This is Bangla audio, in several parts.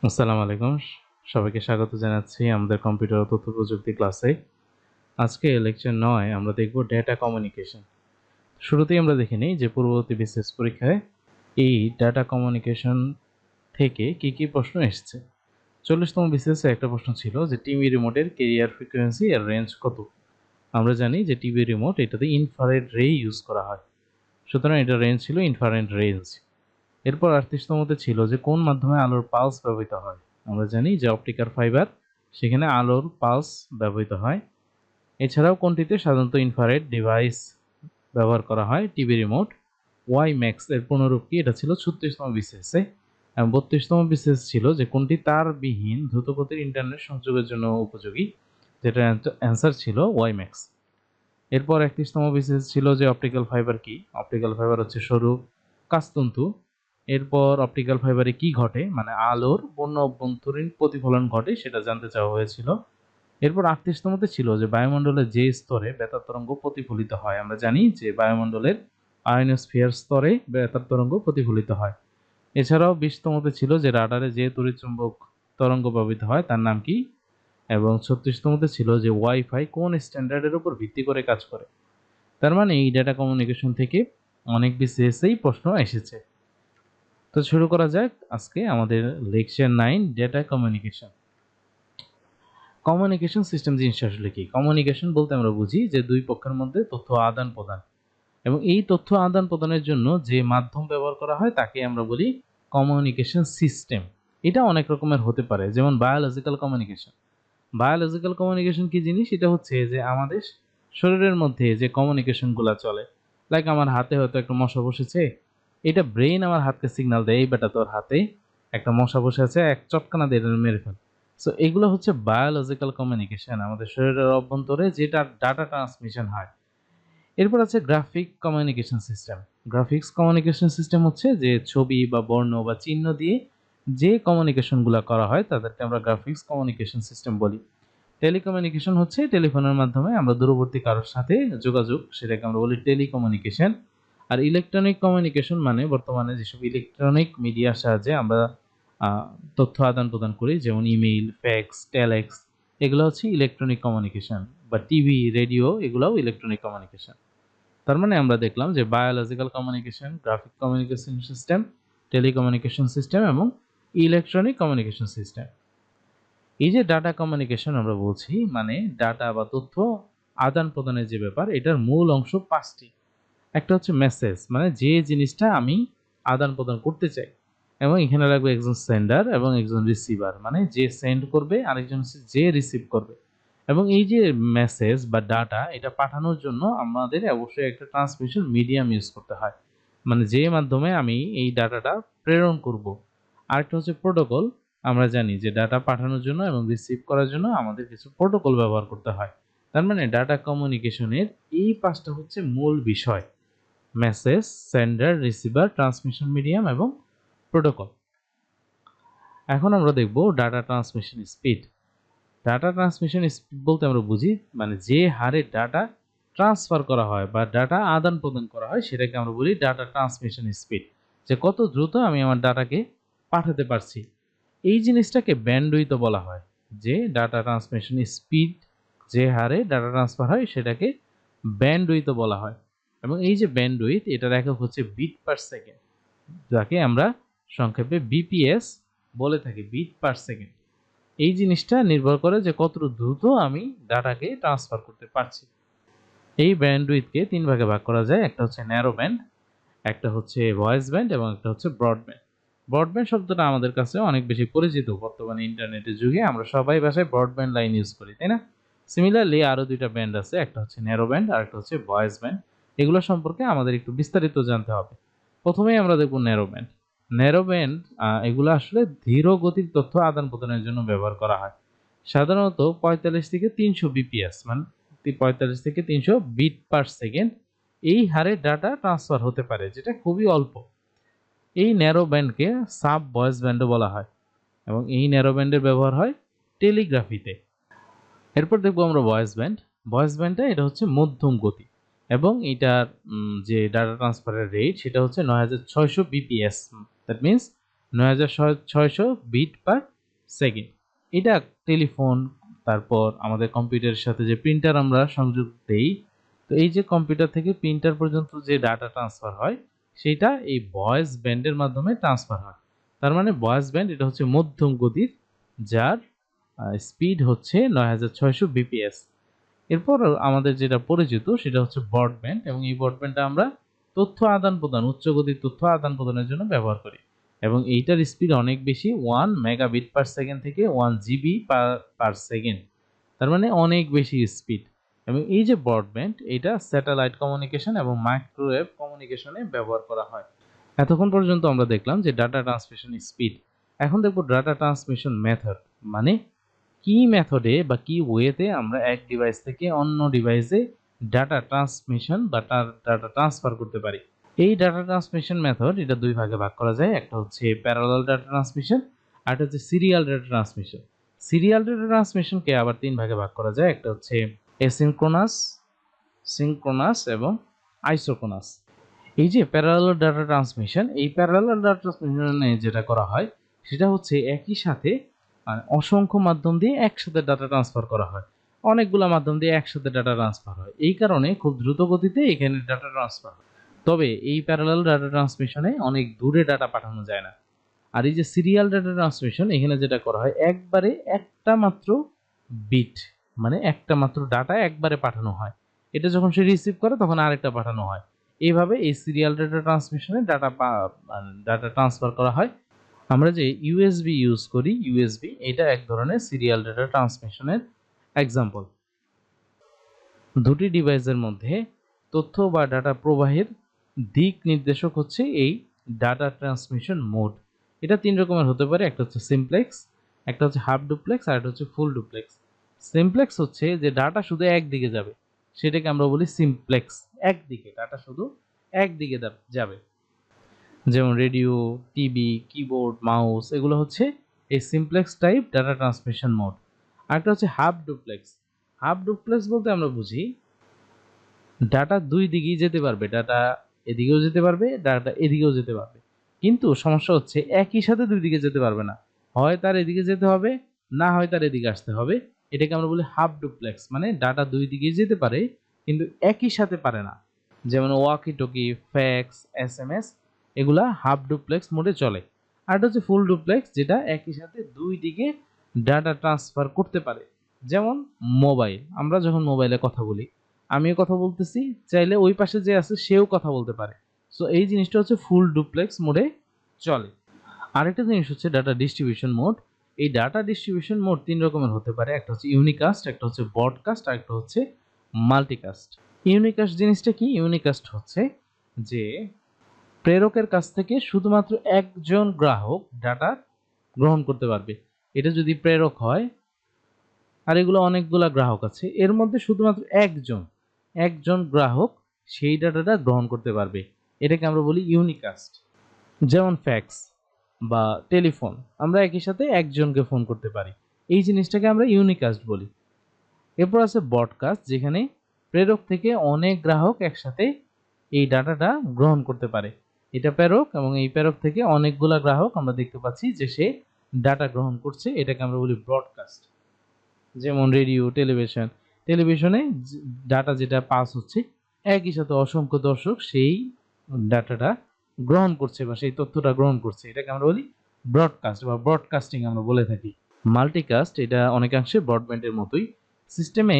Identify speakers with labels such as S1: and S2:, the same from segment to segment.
S1: আসসালামু আলাইকুম। সবাইকে স্বাগত জানাচ্ছি আমাদের কম্পিউটার ও তথ্য প্রযুক্তি ক্লাসে। আজকে লেকচার ৯ আমরা দেখব ডেটা কমিউনিকেশন। শুরুতেই আমরা দেখে নিই যে পূর্ববর্তী বিসিএস পরীক্ষায় এই ডেটা কমিউনিকেশন থেকে কি প্রশ্ন এসেছে। 40তম বিসিএসে একটা প্রশ্ন ছিল যে টিভি রিমোটের ক্যারিয়ার ফ্রিকোয়েন্সি এর রেঞ্জ কত? আমরা জানি যে টিভি রিমোট এটাতে ইনফ্রারেড রে ইউজ করা হয়। সুতরাং এটার রেঞ্জ ছিল ইনফ্রারেড রেঞ্জ। এরপর ৩৮তমতে ছিল যে কোন মাধ্যমে আলোর পালস ব্যবহৃত হয়। আমরা জানি যে অপটিক্যাল ফাইবার, সেখানে আলোর পালস ব্যবহৃত হয়। এছাড়াও কোনটিতে সাধারণত ইনফ্রারেড ডিভাইস ব্যবহার করা হয়? TV remote. ওয়াই ম্যাক্স এর পুনরূপ কি? এটা ছিল ৩৬তম বিসিএসে। এবং ৩২তম বিসিএস ছিল যে কোনটি তারবিহীন দ্রুতগতির ইন্টারনেট সংযোগের জন্য উপযোগী, যেটা অ্যান্সার ছিল ওয়াই ম্যাক্স। এরপর ৩১তম বিসিএস ছিল যে অপটিক্যাল ফাইবার কি? অপটিক্যাল ফাইবার হচ্ছে সরু কাচতন্তু। এরপর অপটিক্যাল ফাইবারে কি ঘটে, মানে আলোর পূর্ণ অভ্যন্তরীণ প্রতিফলন ঘটে, সেটা জানতে চাওয়া হয়েছিল। এরপর ৩৮তমতে ছিল যে বায়ুমণ্ডলের যে স্তরে বেতার তরঙ্গ প্রতিফলিত হয়। আমরা জানি যে বায়ুমণ্ডলের আয়নোস্ফিয়ার স্তরে বেতার তরঙ্গ প্রতিফলিত হয়। এছাড়াও ২০তমতে ছিল যে রাডারে যে তড়িৎচুম্বক তরঙ্গ ব্যবহৃত হয় তার নাম কি? এবং ৩৬তমতে ছিল যে ওয়াইফাই কোন স্ট্যান্ডার্ডের উপর ভিত্তি করে কাজ করে। তার মানে এই ডেটা কমিউনিকেশন থেকে অনেক বিসিএসেই প্রশ্ন এসেছে। তো শুরু করা যাক আজকে আমাদের lecture 9 data communication. Communication system জিনিসটা আসলে কি? কমিউনিকেশন বলতে আমরা বুঝি যে দুই পক্ষের মধ্যে তথ্য আদান প্রদান, এবং এই তথ্য আদান প্রদানের জন্য যে মাধ্যম ব্যবহার করা হয় তাকে আমরা বলি কমিউনিকেশন সিস্টেম। এটা অনেক রকমের হতে পারে, যেমন বায়োলজিক্যাল কমিউনিকেশন। বায়োলজিক্যাল কমিউনিকেশন কি জিনিস? এটা হচ্ছে যে আমাদের শরীরের মধ্যে যে কমিউনিকেশনগুলো চলে, লাইক আমার হাতে হয়তো একটা মশা বসেছে, এটা ব্রেইন আমার হাতকে সিগন্যাল দেয়, এই বেটা তোর হাতে একটা মশা বসে আছে, এক চটকানা দিয়ে এটা মেরে ফেল। সো এগুলো হচ্ছে বায়োলজিক্যাল কমিউনিকেশন, আমাদের শরীরের অভ্যন্তরে যেটা ডাটা ট্রান্সমিশন হয়। এরপর আছে graphic communication system. Graphics communication system হচ্ছে যে ছবি বা বর্ণ বা চিহ্ন দিয়ে যে কমিউনিকেশনগুলো করা হয় তাদেরকে আমরা গ্রাফিক্স কমিউনিকেশন সিস্টেম বলি। টেলিকমিউনিকেশন হচ্ছে টেলিফোনের মাধ্যমে আমরা দূরবর্তী কারোর সাথে যোগাযোগ, সেটাকে আমরা বলি টেলিকমিউনিকেশন। আর ইলেকট্রনিক কমিউনিকেশন মানে বর্তমানে যেসব ইলেকট্রনিক মিডিয়ার সাহায্যে আমরা তথ্য আদান প্রদান করি, যেমন ইমেইল, ফ্যাক্স, টেলেক্স, এগুলো হচ্ছে ইলেকট্রনিক কমিউনিকেশন। বা টিভি, রেডিও, এগুলোও ইলেকট্রনিক কমিউনিকেশন। তার মানে আমরা দেখলাম যে biological communication, graphic communication system, telecommunication system এবং ইলেকট্রনিক কমিউনিকেশন সিস্টেম। এই যে ডাটা কমিউনিকেশন আমরা বলছি, মানে ডাটা বা তথ্য আদান প্রদানের যে ব্যাপার, এটার মূল অংশ ৫টি। একটা হচ্ছে মেসেজ, মানে যে জিনিসটা আমি আদান প্রদান করতে চাই, এবং এখানে লাগবে একজন সেন্ডার এবং একজন রিসিভার, মানে যে সেন্ড করবে আরেকজন যে রিসিভ করবে। এবং এই যে মেসেজ বা ডাটা, এটা পাঠানোর জন্য আমাদের অবশ্যই একটা ট্রান্সমিশন মিডিয়াম ইউজ করতে হয়, মানে যে মাধ্যমে আমি এই ডাটাটা প্রেরণ করব। আরেকটা হচ্ছে প্রোটোকল। আমরা জানি যে ডাটা পাঠানোর জন্য এবং রিসিভ করার জন্য আমাদের কিছু প্রোটোকল ব্যবহার করতে হয়। তার মানে ডাটা কমিউনিকেশনের এই ৫টা হচ্ছে মূল বিষয়: message, sender, receiver, transmission medium এবং প্রোটোকল। এখন আমরা দেখব data transmission speed. Data transmission speed বলতে আমরা বুঝি মানে যে হারে ডাটা ট্রান্সফার করা হয় বা ডাটা আদান প্রদান করা হয়, সেটাকে আমরা বলি ডাটা ট্রান্সমিশন স্পিড, যে কত দ্রুত আমি আমার ডাটাকে পাঠাতে পারছি। এই জিনিসটাকে ব্যান্ডউইথও বলা হয়, যে ডাটা ট্রান্সমিশন স্পিড যে হারে ডাটা ট্রান্সফার হয় সেটাকে ব্যান্ডউইথও বলা হয়। এবং এই যে ব্যান্ডউইথ, এটার একক হচ্ছে বিট পার সেকেন্ড, যাকে আমরা সংক্ষেপে বিপিএস বলে থাকি, বিট পার সেকেন্ড। এই জিনিসটা নির্ভর করে যে কত দ্রুত আমি ডাটাকে ট্রান্সফার করতে পারছি। এই ব্যান্ডউইথকে ৩ ভাগে ভাগ করা যায়, একটা হচ্ছে ন্যারো ব্যান্ড, একটা হচ্ছে ভয়েস ব্যান্ড এবং একটা হচ্ছে ব্রডব্যান্ড। ব্রডব্যান্ড শব্দটা আমাদের কাছে অনেক বেশি পরিচিত, বর্তমানে ইন্টারনেটের যুগে আমরা সবাই বাসায় ব্রডব্যান্ড লাইন ইউজ করি, তাই না? সিমিলারলি আরও ২টা ব্যান্ড আছে, একটা হচ্ছে ন্যারো ব্যান্ড আর একটা হচ্ছে ভয়েস ব্যান্ড। এগুলো সম্পর্কে আমাদের একটু বিস্তারিত জানতে হবে। প্রথমেই আমরা দেখব ন্যারো ব্যান্ড। ন্যারো ব্যান্ড এগুলো আসলে ধীর গতির তথ্য আদান প্রদানের জন্য ব্যবহার করা হয়। সাধারণত ৪৫ থেকে ৩০০ বিপিএস, মানে ৪৫ থেকে ৩০০ বিট পার সেকেন্ড, এই হারে ডাটা ট্রান্সফার হতে পারে, যেটা খুবই অল্প। এই ন্যারো ব্যান্ডকে সাব ভয়েস ব্যান্ডও বলা হয়, এবং এই ন্যারো ব্যান্ডের ব্যবহার হয় টেলিগ্রাফিতে। এরপর দেখবো আমরা ভয়েস ব্যান্ড। ভয়েস ব্যান্ডটা এটা হচ্ছে মধ্যম গতি, এবং এটার যে ডাটা ট্রান্সফারের রেট সেটা হচ্ছে ৯৬০০ bps. That means 9600 bit per second. এটা টেলিফোন, তারপর আমাদের কম্পিউটারের সাথে যে প্রিন্টার আমরা সংযোগ দেই, তো এই যে কম্পিউটার থেকে প্রিন্টার পর্যন্ত যে ডাটা ট্রান্সফার হয় সেটা এই ভয়েস ব্যান্ডের মাধ্যমে ট্রান্সফার হয়। তার মানে ভয়েস ব্যান্ড এটা হচ্ছে মধ্যম গতির, যার স্পিড হচ্ছে 9600 বিপিএস। এরপর আমাদের যেটা পরিচিত সেটা হচ্ছে ব্রডব্যান্ড, এবং এই ব্রডব্যান্ডটা আমরা তথ্য আদান প্রদান, উচ্চ গতির তথ্য আদান প্রদানের জন্য ব্যবহার করি, এবং এইটার স্পিড অনেক বেশি, 1 মেগাবিট পার সেকেন্ড থেকে 1 জিবি পার সেকেন্ড। তার মানে অনেক বেশি স্পিড। এবং এই যে ব্রডব্যান্ড, এটা স্যাটেলাইট কমিউনিকেশন এবং মাইক্রোওয়েভ কমিউনিকেশনে ব্যবহার করা হয়। এতক্ষণ পর্যন্ত আমরা দেখলাম যে ডাটা ট্রান্সমিশন স্পিড। এখন দেখব ডাটা ট্রান্সমিশন মেথড, মানে কি মেথডে বা কি ওয়েতে আমরা এক ডিভাইস থেকে অন্য ডিভাইসে ডাটা ট্রান্সমিশন বা ডাটা ট্রান্সফার করতে পারি। এই ডাটা ট্রান্সমিশন মেথড এটা দুই ভাগে ভাগ করা যায়, একটা হচ্ছে প্যারালাল ডাটা ট্রান্সমিশন, আর একটা হচ্ছে serial data transmission. Serial data ট্রান্সমিশনকে আবার তিন ভাগে ভাগ করা যায়, একটা হচ্ছে অ্যাসিনক্রোনাস, সিনক্রোনাস এবং আইসোক্রোনাস। এই যে প্যারালাল ডাটা ট্রান্সমিশন, এই প্যারালাল ডাটা ট্রান্সমিশনে যেটা করা হয় সেটা হচ্ছে একই সাথে অসংখ্য মাধ্যম দিয়ে একসাথে ডাটা ট্রান্সফার করা হয়, অনেকগুলো মাধ্যম দিয়ে একসাথে ডাটা ট্রান্সফার হয়, এই কারণে খুব দ্রুত গতিতে এখানে ডাটা ট্রান্সফার হয়। তবে এই প্যারালাল ডাটা ট্রান্সমিশনে অনেক দূরে ডাটা পাঠানো যায় না। আর এই যে সিরিয়াল ডাটা ট্রান্সমিশন, এখানে যেটা করা হয় একবারে একটা মাত্র বিট, মানে একটা মাত্র ডাটা একবারে পাঠানো হয়, এটা যখন সে রিসিভ করে তখন আরেকটা পাঠানো হয়। এইভাবে এই সিরিয়াল ডাটা ট্রান্সমিশনে ডাটা ট্রান্সফার করা হয়। আমরা যে ইউএসবি ইউজ করি, ইউএসবি এটা এক ধরনের সিরিয়াল ডাটা ট্রান্সমিশনের এক্সাম্পল। দুটি ডিভাইসের মধ্যে তথ্য বা ডাটা প্রবাহের দিক নির্দেশক হচ্ছে এই ডাটা ট্রান্সমিশন মোড। এটা তিন রকমের হতে পারে, একটা হচ্ছে সিমপ্লেক্স, একটা হচ্ছে হাফ ডুপ্লেক্স, আর একটা হচ্ছে ফুল ডুপ্লেক্স। সিমপ্লেক্স হচ্ছে যে ডাটা শুধু একদিকে যাবে, সেটাকে আমরা বলি সিমপ্লেক্স, একদিকে ডাটা শুধু একদিকে যাবে, যেমন রেডিও, টিভি, কিবোর্ড, মাউস, এগুলো হচ্ছে এই simplex type data transmission mode. আরেকটা হচ্ছে হাফ ডুপ্লেক্স। হাফ ডুপ্লেক্স বলতে আমরা বুঝি ডাটা দুই দিকেই যেতে পারবে, ডাটা এদিকেও যেতে পারবে, ডাটা এদিকেও যেতে পারবে, কিন্তু সমস্যা হচ্ছে একই সাথে দুই দিকে যেতে পারবে না, হয় তার এদিকে যেতে হবে, না হয় তার এদিকে আসতে হবে। এটাকে আমরা বলি হাফ ডুপ্লেক্স, মানে ডাটা দুই দিকে যেতে পারে কিন্তু একই সাথে পারে না। যেমন ওয়াকি টকি, ফ্যাক্স, এসএমএস, এগুলা হাফ ডুপ্লেক্স মোডে চলে। আর এটা হচ্ছে ফুল ডুপ্লেক্স, যেটা একই সাথে দুই দিকে ডাটা ট্রান্সফার করতে পারে। যেমন মোবাইল, আমরা যখন মোবাইলে কথা বলি, আমিও কথা বলতেছি, চাইলে ওই পাশে যে আছে সেও কথা বলতে পারে। সো এই জিনিসটা হচ্ছে ফুল ডুপ্লেক্স মোডে চলে। আরেকটা জিনিস হচ্ছে ডাটা ডিস্ট্রিবিউশন মোড। এই ডাটা ডিস্ট্রিবিউশন মোড তিন রকমের হতে পারে, একটা হচ্ছে ইউনিকাস্ট, একটা হচ্ছে ব্রডকাস্ট, আর একটা হচ্ছে মাল্টিকাস্ট। ইউনিকাস্ট জিনিসটা কি? ইউনিকাস্ট হচ্ছে যে প্রেরকের কাছ থেকে শুধুমাত্র একজন গ্রাহক ডাটা গ্রহণ করতে পারবে। এটা যদি প্রেরক হয় আর এগুলো অনেকগুলা গ্রাহক আছে, এর মধ্যে শুধুমাত্র একজন গ্রাহক সেই ডাটাটা গ্রহণ করতে পারবে, এটাকে আমরা বলি ইউনিকাস্ট। যেমন ফ্যাক্স বা টেলিফোন, আমরা একই সাথে একজনকে ফোন করতে পারি, এই জিনিসটাকে আমরা ইউনিকাস্ট বলি। এরপর আছে ব্রডকাস্ট, যেখানে প্রেরক থেকে অনেক গ্রাহক একসাথে এই ডাটাটা গ্রহণ করতে পারে। এটা প্রেরক, এবং এই প্রেরক থেকে অনেকগুলা গ্রাহক আমরা দেখতে পাচ্ছি যে সে ডাটা গ্রহণ করছে, এটাকে আমরা বলি ব্রডকাস্ট। যেমন রেডিও, টেলিভিশনে ডাটা যেটা পাস হচ্ছে, একই সাথে অসংখ্য দর্শক সেই ডাটাটা গ্রহণ করছে বা সেই তথ্যটা গ্রহণ করছে, এটাকে আমরা বলি ব্রডকাস্ট বা ব্রডকাস্টিং আমরা বলে থাকি। মাল্টিকাস্ট এটা অনেকাংশে ব্রডব্যান্ডের মতোই, সিস্টেমে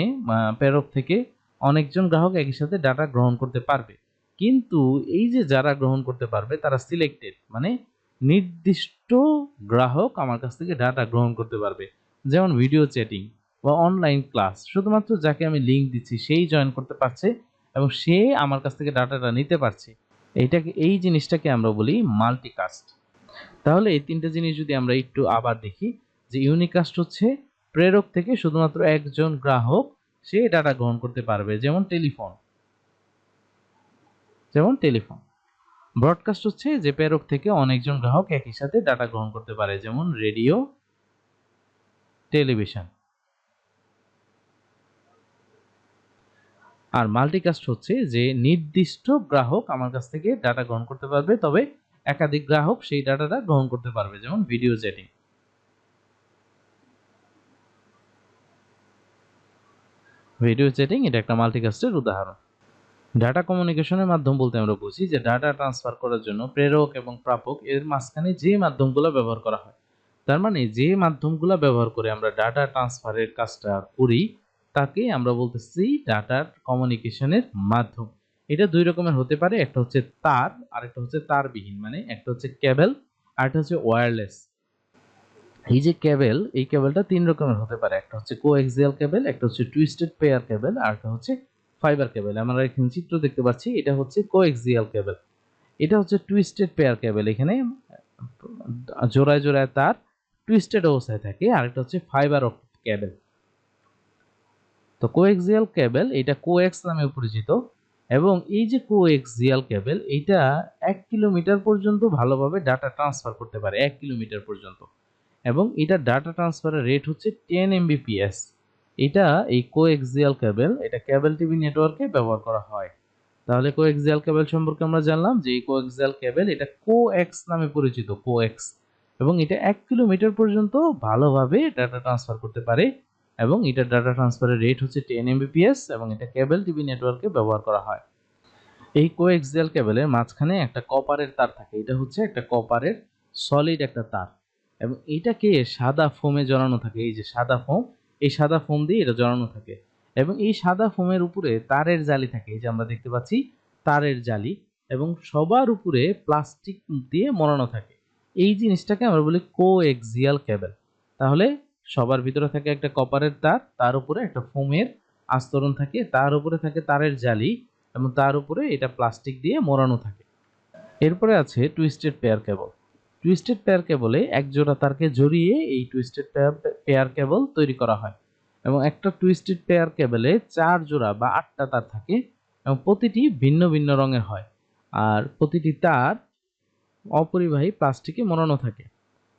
S1: প্রেরক থেকে অনেকজন গ্রাহক একই সাথে ডাটা গ্রহণ করতে পারবে, কিন্তু এই যে যারা গ্রহণ করতে পারবে তারা সিলেক্টেড, মানে নির্দিষ্ট গ্রাহক আমার কাছ থেকে ডাটা গ্রহণ করতে পারবে। যেমন ভিডিও চ্যাটিং বা অনলাইন ক্লাস, শুধুমাত্র যাকে আমি লিঙ্ক দিচ্ছি সেই জয়েন করতে পারছে এবং সে আমার কাছ থেকে ডাটাটা নিতে পারছে, এই জিনিসটাকে আমরা বলি মাল্টিকাস্ট। তাহলে এই তিনটা জিনিস যদি আমরা একটু আবার দেখি, যে ইউনিকাস্ট হচ্ছে প্রেরক থেকে শুধুমাত্র একজন গ্রাহক সে ডাটা গ্রহণ করতে পারবে, যেমন টেলিফোন। ব্রডকাস্ট হচ্ছে যে প্রেরক থেকে অনেকজন গ্রাহক একই সাথে ডাটা গ্রহণ করতে পারে, যেমন রেডিও, টেলিভিশন। আর মাল্টিকাস্ট হচ্ছে যে নির্দিষ্ট গ্রাহক আমার কাছ থেকে ডাটা গ্রহণ করতে পারবে, তবে একাধিক গ্রাহক সেই ডাটাটা গ্রহণ করতে পারবে, যেমন ভিডিও চ্যাটিং। ভিডিও চ্যাটিং এটা একটা মাল্টিকাস্টের উদাহরণ। ডাটা কমিউনিকেশনের মাধ্যম বলতে আমরা বুঝি যে ডাটা ট্রান্সফার করার জন্য প্রেরক এবং প্রাপক এর মাঝখানে যে মাধ্যমগুলো ব্যবহার করা হয়, তার মানে যে মাধ্যমগুলো ব্যবহার করে আমরা ডাটা ট্রান্সফারের কাজটা করি তাকে আমরা বলতেছি ডাটা কমিউনিকেশনের মাধ্যম। এটা দুই রকমের হতে পারে, একটা হচ্ছে তার আর একটা হচ্ছে তারবিহীন, মানে একটা হচ্ছে কেবল আর একটা হচ্ছে ওয়্যারলেস। এই যে কেবল, এই কেবলটা তিন রকমের হতে পারে, একটা হচ্ছে কোএক্সিয়াল কেবল, একটা হচ্ছে টুইস্টেড পেয়ার কেবল, আর একটা হচ্ছে ফাইবার কেবল। আমরা এখানে চিত্র দেখতে পাচ্ছি, এটা হচ্ছে কোএক্সিয়াল কেবল, এটা হচ্ছে টুইস্টেড পেয়ার কেবল। এখানে জোড়ায় জোড়ায় তার টুইস্টেড অবস্থায় থাকে, আর একটা হচ্ছে ফাইবার অপটিক কেবল। তো কোএক্সিয়াল কেবল এটা কোএক্স নামে পরিচিত, এবং এই যে কোএক্সিয়াল কেবল এইটা 1 কিলোমিটার পর্যন্ত ভালোভাবে ডাটা ট্রান্সফার করতে পারে, 1 কিলোমিটার পর্যন্ত, এবং এটা ডাটা ট্রান্সফারের রেট হচ্ছে 10 Mbps। এটা এই কোএক্সিয়াল কেবল এটা কেবল টিভি নেটওয়ার্কে ব্যবহার করা হয়। তাহলে কোএক্সিয়াল কেবল সম্পর্কে আমরা জানলাম যে এই কোএক্সিয়াল কেবল এটা কোএক্স নামে পরিচিত, কোএক্স, এবং এটা 1 কিলোমিটার পর্যন্ত ভালোভাবে ডাটা ট্রান্সফার করতে পারে, এবং এটার ডাটা ট্রান্সফারের রেট হচ্ছে 10 Mbps, এবং এটা কেবল টিভি নেটওয়ার্কে ব্যবহার করা হয়। এই কোএক্সিয়াল কেবলের মাঝখানে একটা কপারের তার থাকে, এটা হচ্ছে একটা কপারের সলিড একটা তার, এবং এইটাকে সাদা ফোমে জড়ানো থাকে। এই যে সাদা ফোম, এই সাদা ফোম দিয়ে এটা জড়ানো থাকে, এবং এই সাদা ফোমের উপরে তারের জালি থাকে, এই যে আমরা দেখতে পাচ্ছি তারের জালি, এবং সবার উপরে প্লাস্টিক দিয়ে মোড়ানো থাকে। এই জিনিসটাকে আমরা বলি কোএক্সিয়াল কেবল। তাহলে সবার ভিতরে থাকে একটা কপারের তার, তার উপরে একটা ফোমের আস্তরণ থাকে, তার উপরে থাকে তারের জালি, এবং তার উপরে এটা প্লাস্টিক দিয়ে মোড়ানো থাকে। এরপরে আছে twisted pair cable. Twisted pair কেবলে এক জোড়া তারকে জড়িয়ে এই টুইস্টেড পেয়ার কেবল তৈরি করা হয়, এবং একটা টুইস্টেড পেয়ার কেবলে 4 জোড়া বা 8টা তার থাকে, এবং প্রতিটি ভিন্ন ভিন্ন রঙের হয়, আর প্রতিটি তার অপরিবাহী প্লাস্টিকে মোড়ানো থাকে।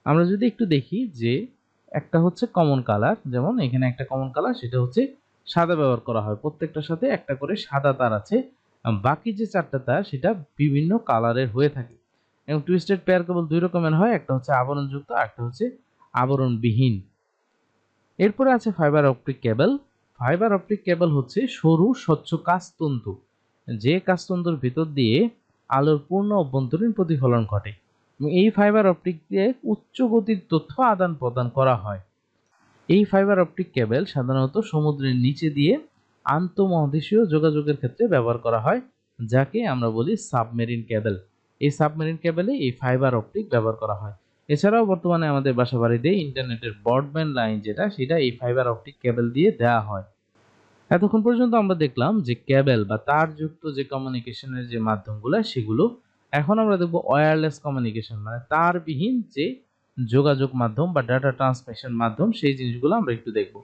S1: আমরা যদি একটু দেখি যে একটা হচ্ছে কমন কালার, যেমন এখানে একটা কমন কালার, সেটা হচ্ছে সাদা ব্যবহার করা হয়, প্রত্যেকটার সাথে একটা করে সাদা তার আছে, বাকি যে 4টা তার সেটা বিভিন্ন কালারের হয়ে থাকে। এবং টুইস্টেড পেয়ার কেবল দুই রকমের হয়, একটা হচ্ছে আবরণযুক্ত আর একটা হচ্ছে আবরণবিহীন। এরপরে আছে fibre optic cable. Fibre optic cable হচ্ছে সরু স্বচ্ছ কাচতন্তু, যে কাচতন্তুর ভিতর দিয়ে আলোর পূর্ণ অভ্যন্তরীণ প্রতিফলন ঘটে, এই ফাইবার অপটিক দিয়ে উচ্চ গতির তথ্য আদান প্রদান করা হয়। এই ফাইবার অপটিক কেবল সাধারণত সমুদ্রের নিচে দিয়ে আন্তঃমহাদেশীয় যোগাযোগের ক্ষেত্রে ব্যবহার করা হয়, যাকে আমরা বলি সাবমেরিন কেবল। এই সাবমেরিন কেবলে এই ফাইবার অপটিক ব্যবহার করা হয়। এছাড়াও বর্তমানে আমাদের বাসাবাড়িতে ইন্টারনেটের ব্রডব্যান্ড লাইন যেটা, সেটা এই ফাইবার অপটিক কেবল দিয়ে দেওয়া হয়। এতক্ষণ পর্যন্ত আমরা দেখলাম যে কেবল বা তারযুক্ত যে কমিউনিকেশনের যে মাধ্যমগুলো সেগুলো। এখন আমরা দেখব ওয়্যারলেস কমিউনিকেশন, মানে তারবিহীন যে যোগাযোগ মাধ্যম বা ডাটা ট্রান্সমিশন মাধ্যম, সেই জিনিসগুলো আমরা একটু দেখব।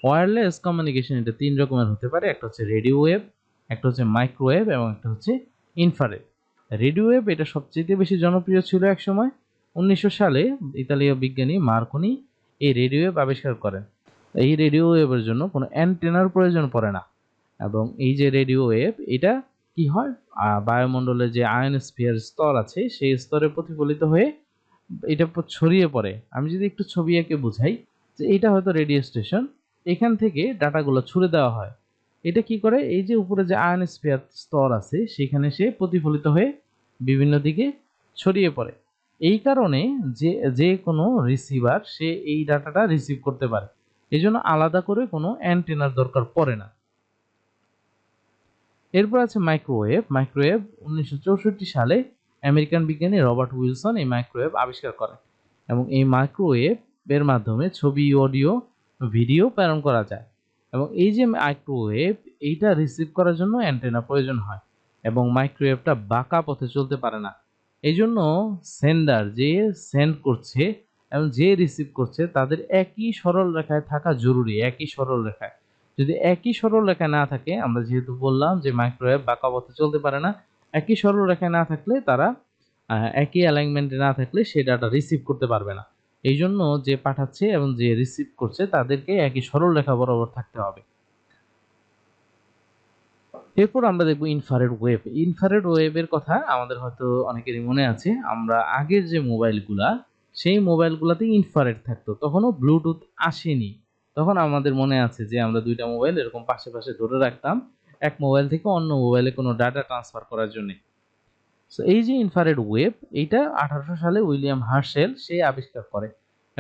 S1: ওয়্যারলেস কমিউনিকেশন এটা 3 রকমের হতে পারে, একটা হচ্ছে রেডিও ওয়েভ, একটা হচ্ছে মাইক্রোওয়েভ, এবং একটা হচ্ছে ইনফ্রারেড। রেডিও ওয়েভ এটা সবচেয়ে বেশি জনপ্রিয় ছিল এক সময়। 1900 সালে ইতালীয় বিজ্ঞানী মার্কনি এই রেডিও ওয়েভ আবিষ্কার করেন। এই রেডিও ওয়েভের জন্য কোনো অ্যান্টেনার প্রয়োজন পড়ে না, এবং এই যে রেডিও ওয়েভ এটা কি হয়, বায়ুমণ্ডলে যে আয়নোস্ফিয়ার স্তর আছে সেই স্তরে প্রতিফলিত হয়ে এটা ছড়িয়ে পড়ে। আমি যদি একটু ছবি এঁকে বুঝাই যে এটা হয়তো রেডিও স্টেশন, এখান থেকে ডাটাগুলো ছুড়ে দেওয়া হয়। এটা কি করে, এই যে উপরে যে আয়নোস্ফিয়ার স্তর আছে সেখানে সে প্রতিফলিত হয়ে বিভিন্ন দিকে ছড়িয়ে পড়ে। এই কারণে যে যে কোনো রিসিভার সে এই ডাটাটা রিসিভ করতে পারে, এই জন্য আলাদা করে কোনো অ্যান্টেনার দরকার পড়ে না। এরপর আছে মাইক্রোওয়েভ। মাইক্রোওয়েভ 1964 সালে আমেরিকান বিজ্ঞানী রবার্ট উইলসন এই মাইক্রোওয়েভ আবিষ্কার করেন, এবং এই মাইক্রোওয়েভের মাধ্যমে ছবি, অডিও, ভিডিও প্রেরণ করা যায়। এবং এই যে মাইক্রোওয়েভ এইটা রিসিভ করার জন্য অ্যান্টেনা প্রয়োজন হয়, এবং মাইক্রোওয়েভটা বাঁকা পথে চলতে পারে না। এই জন্য সেন্ডার যে সেন্ড করছে এবং যে রিসিভ করছে তাদের একই সরল রেখায় থাকা জরুরি, একই সরল রেখায়। যদি একই সরল রেখায় না থাকে, আমরা যেহেতু বললাম যে মাইক্রোওয়েভ বাঁকা পথে চলতে পারে না, একই সরল রেখায় না থাকলে তারা একই অ্যালাইনমেন্টে না থাকলে সে ডাটা রিসিভ করতে পারবে না। এই জন্য যে পাঠাচ্ছে এবং যে রিসিভ করছে তাদেরকে একই সরল রেখা বরাবর থাকতে হবে। এরপর আমরা দেখব ইনফ্রারেড ওয়েভ। ইনফ্রারেড ওয়েভের কথা আমাদের হয়তো অনেকেরই মনে আছে, আমরা আগের যে মোবাইলগুলা সেই মোবাইলগুলোতে ইনফ্রারেড থাকতো, তখনও ব্লুটুথ আসেনি। তখন আমাদের মনে আছে যে আমরা দুইটা মোবাইল এরকম পাশে পাশে ধরে রাখতাম এক মোবাইল থেকে অন্য মোবাইলে কোনো ডাটা ট্রান্সফার করার জন্য। সো এই যে ইনফ্রারেড ওয়েভ, এইটা 1800 সালে উইলিয়াম হার্শেল সে আবিষ্কার করে,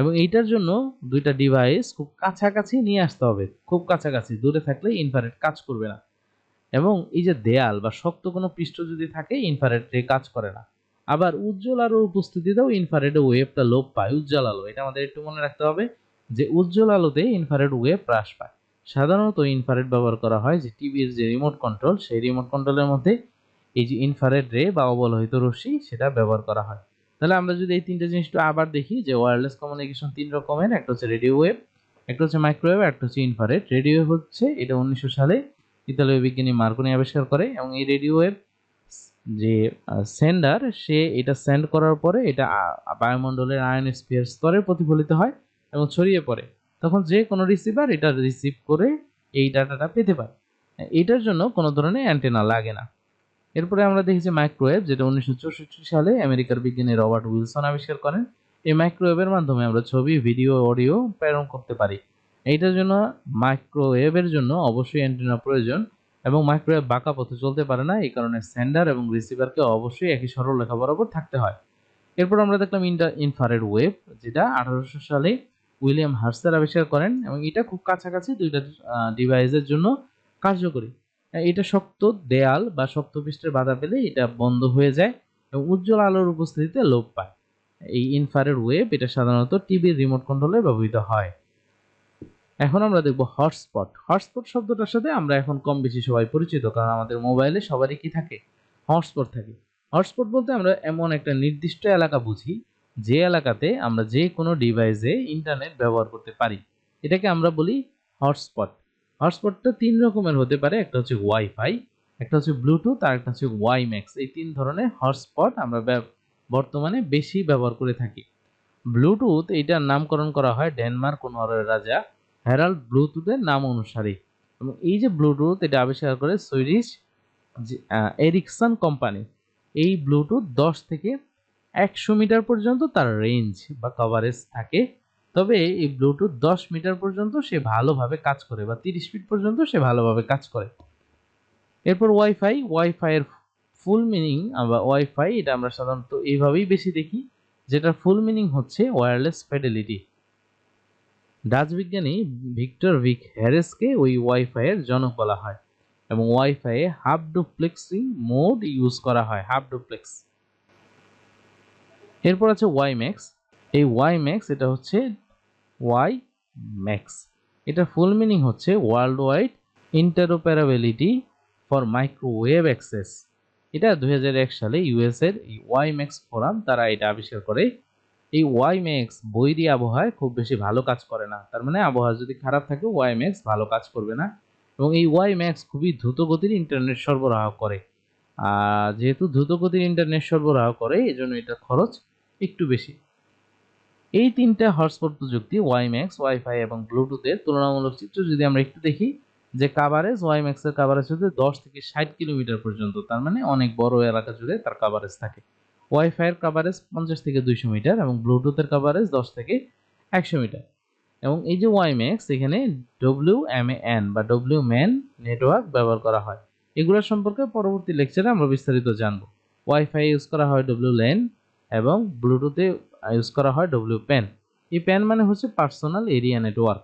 S1: এবং এইটার জন্য দুইটা ডিভাইস খুব কাছাকাছি নিয়ে আসতে হবে। খুব কাছাকাছি দূরে থাকলে ইনফ্রারেড কাজ করবে না, এবং এই যে দেয়াল বা শক্ত কোনো পৃষ্ঠ যদি থাকে ইনফ্রারেড রে কাজ করে না। আবার উজ্জ্বল আলোর উপস্থিতিতেও ইনফ্রারেড ওয়েভটা লোপ পায়। উজ্জ্বল আলো, এটা আমাদের একটু মনে রাখতে হবে যে উজ্জ্বল আলোতে ইনফ্রারেড ওয়েভ হ্রাস পায়। সাধারণত ইনফ্রারেড ব্যবহার করা হয় যে টিভির যে রিমোট কন্ট্রোল, সেই রিমোট কন্ট্রোলের মধ্যে এই যে ইনফ্রারেড রে বা অবলোহিত রশ্মি সেটা ব্যবহার করা হয়। তাহলে আমরা যদি এই তিনটা জিনিস আবার দেখি যে ওয়্যারলেস কমিউনিকেশন তিন রকমের, একটা হচ্ছে রেডিও ওয়েভ, একটা হচ্ছে মাইক্রোওয়েভ, একটা হচ্ছে ইনফ্রারেড। রেডিও ওয়েভ হচ্ছে এটা 1900 সালে ইতালীয় বিজ্ঞানী মার্কনি আবিষ্কার করে, এবং এই রেডিও ওয়েভ যে সেন্ডার সে এটা সেন্ড করার পরে এটা বায়ুমণ্ডলের আয়নোস্ফিয়ার স্তরে প্রতিফলিত হয় এবং ছড়িয়ে পড়ে। তখন যে কোনো রিসিভার এটা রিসিভ করে এই ডাটাটা পেতে পারে। এটার জন্য কোনো ধরনের অ্যান্টেনা লাগে না। এরপরে আমরা দেখি যে মাইক্রোওয়েভ, যেটা 1964 সালে আমেরিকার বিজ্ঞানী রবার্ট উইলসন আবিষ্কার করেন। এই মাইক্রোওয়েভের মাধ্যমে আমরা ছবি, ভিডিও, অডিও প্রেরণ করতে পারি। এইটার জন্য মাইক্রোওয়েভের জন্য অবশ্যই অ্যান্টেনা প্রয়োজন, এবং মাইক্রোওয়েভ বাঁকা পথে চলতে পারে না, এই কারণে সেন্ডার এবং রিসিভারকে অবশ্যই একই সরলরেখা বরাবর থাকতে হয়। এরপর আমরা দেখলাম ইনফ্রারেড ওয়েভ, যেটা 1800 সালে উইলিয়াম হার্সেল আবিষ্কার করেন, এবং এটা খুব কাছাকাছি দুইটা ডিভাইসের জন্য কার্যকরী। এটা শক্ত দেয়াল বা শক্ত পৃষ্ঠের বাধা পেলে এটা বন্ধ হয়ে যায় এবং উজ্জ্বল আলোর উপস্থিতিতে লোপ পায়। এই ইনফ্রারেড ওয়েভ এটা সাধারণত টিভির রিমোট কন্ট্রোলে ব্যবহৃত হয়। এখন আমরা দেখব হটস্পট। হটস্পট শব্দটার সাথে আমরা এখন কম বেশি সবাই পরিচিত, কারণ আমাদের মোবাইলে সবারই কি থাকে, হটস্পট থাকে। হটস্পট বলতে আমরা এমন একটা নির্দিষ্ট এলাকা বুঝি যে এলাকাতে আমরা যে কোনো ডিভাইসে ইন্টারনেট ব্যবহার করতে পারি, এটাকে আমরা বলি হটস্পট। হটস্পটটা তিন রকমের হতে পারে, একটা হচ্ছে ওয়াইফাই, একটা হচ্ছে ব্লুটুথ, আর একটা হচ্ছে ওয়াইম্যাক্স। এই তিন ধরনের হটস্পট আমরা বর্তমানে বেশি ব্যবহার করে থাকি। ব্লুটুথ এইটার নামকরণ করা হয় ডেনমার্ক ও নরওয়ের রাজা হ্যারাল্ড ব্লুটুথের নাম অনুসারে, এবং এই যে ব্লুটুথ এটা আবিষ্কার করে সুইডিশ এরিকসন কোম্পানি। এই ব্লুটুথ 10 থেকে 100 মিটার পর্যন্ত তার রেঞ্জ বা কভারেজ থাকে, তবে এই ব্লুটুথ 10 মিটার পর্যন্ত সে ভালোভাবে কাজ করে, বা 30 ফিট পর্যন্ত সে ভালোভাবে কাজ করে। এরপর ওয়াইফাই। ওয়াইফাইয়ের ফুল মিনিং বা ওয়াইফাই এটা আমরা সাধারণত এইভাবেই বেশি দেখি, যেটার ফুল মিনিং হচ্ছে ওয়্যারলেস ফিডেলিটি। ডাচ বিজ্ঞানী ভিক্টর ভিক হ্যারেসকে ওই ওয়াইফাইয়ের জনক বলা হয়, এবং ওয়াইফাইয়ে হাফ ডুপ্লেক্সিং মোড ইউজ করা হয়, হাফ ডুপ্লেক্স। এরপর আছে ওয়াইম্যাক্স। এই ওয়াইম্যাক্স এটা হচ্ছে ওয়াই ম্যাক্স, এটার ফুল মিনিং হচ্ছে world wide interoperability for microwave access. এটা 2001 সালে ইউএস এর এই ওয়াইম্যাক্স ফোরাম তারা এটা আবিষ্কার করে। এই ওয়াইম্যাক্স বৈরী আবহাওয়ায় খুব বেশি ভালো কাজ করে না, তার মানে আবহাওয়া যদি খারাপ থাকে ওয়াইম্যাক্স ভালো কাজ করবে না, এবং এই ওয়াইম্যাক্স খুবই দ্রুত গতির ইন্টারনেট সরবরাহ করে। আর যেহেতু দ্রুত গতির ইন্টারনেট সরবরাহ করে, এজন্য এটার খরচ একটু বেশি। এই তিনটা হটস্পট প্রযুক্তি ওয়াইম্যাক্স, ওয়াইফাই এবং ব্লুটুথের তুলনামূলক চিত্র যদি আমরা একটু দেখি, যে কাভারেজ ওয়াইম্যাক্সের কাভারেজ হচ্ছে 10 থেকে 60 কিলোমিটার পর্যন্ত, তার মানে অনেক বড় এলাকা জুড়ে তার কাভারেজ থাকে। ওয়াইফাইয়ের কাভারেজ 50 থেকে 200 মিটার, এবং ব্লুটুথের কাভারেজ 10 থেকে 100 মিটার। এবং এই যে ওয়াইম্যাক্স, এখানে WMAN বা WMAN নেটওয়ার্ক ব্যবহার করা হয়। এগুলোর সম্পর্কে পরবর্তী লেকচারে আমরা বিস্তারিত জানব। ওয়াইফাই ইউজ করা হয় WLAN, এবং ব্লুটুথে ইউজ করা হয় WPAN। এই প্যান মানে হচ্ছে পার্সোনাল এরিয়া নেটওয়ার্ক।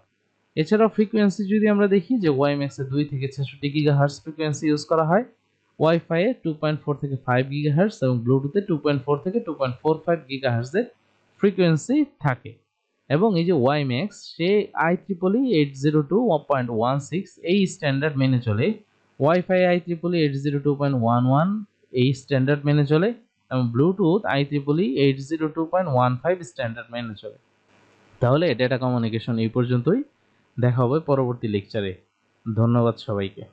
S1: এছাড়াও ফ্রিকোয়েন্সি যদি আমরা দেখি, যে ওয়াইম্যাক্সে 2 থেকে 66 গিগাহার্টজ ফ্রিকোয়েন্সি ইউজ করা হয়, ওয়াইফাইয়ে 2.4 থেকে 5 গিগাহার্টজ, এবং ব্লুটুথে 2.4 থেকে 2.45 গিগাহার্টজের ফ্রিকোয়েন্সি থাকে। এবং এই যে ওয়াইম্যাক্স সে IEEE 802.16 এই স্ট্যান্ডার্ড মেনে চলে, ওয়াইফাই IEEE 802.11 এই স্ট্যান্ডার্ড মেনে চলে, এবং ব্লুটুথ IEEE 802.15 স্ট্যান্ডার্ড মেনে চলে। তাহলে ডেটা কমিউনিকেশন এই পর্যন্তই, দেখা হবে পরবর্তী লেকচারে। ধন্যবাদ সবাইকে।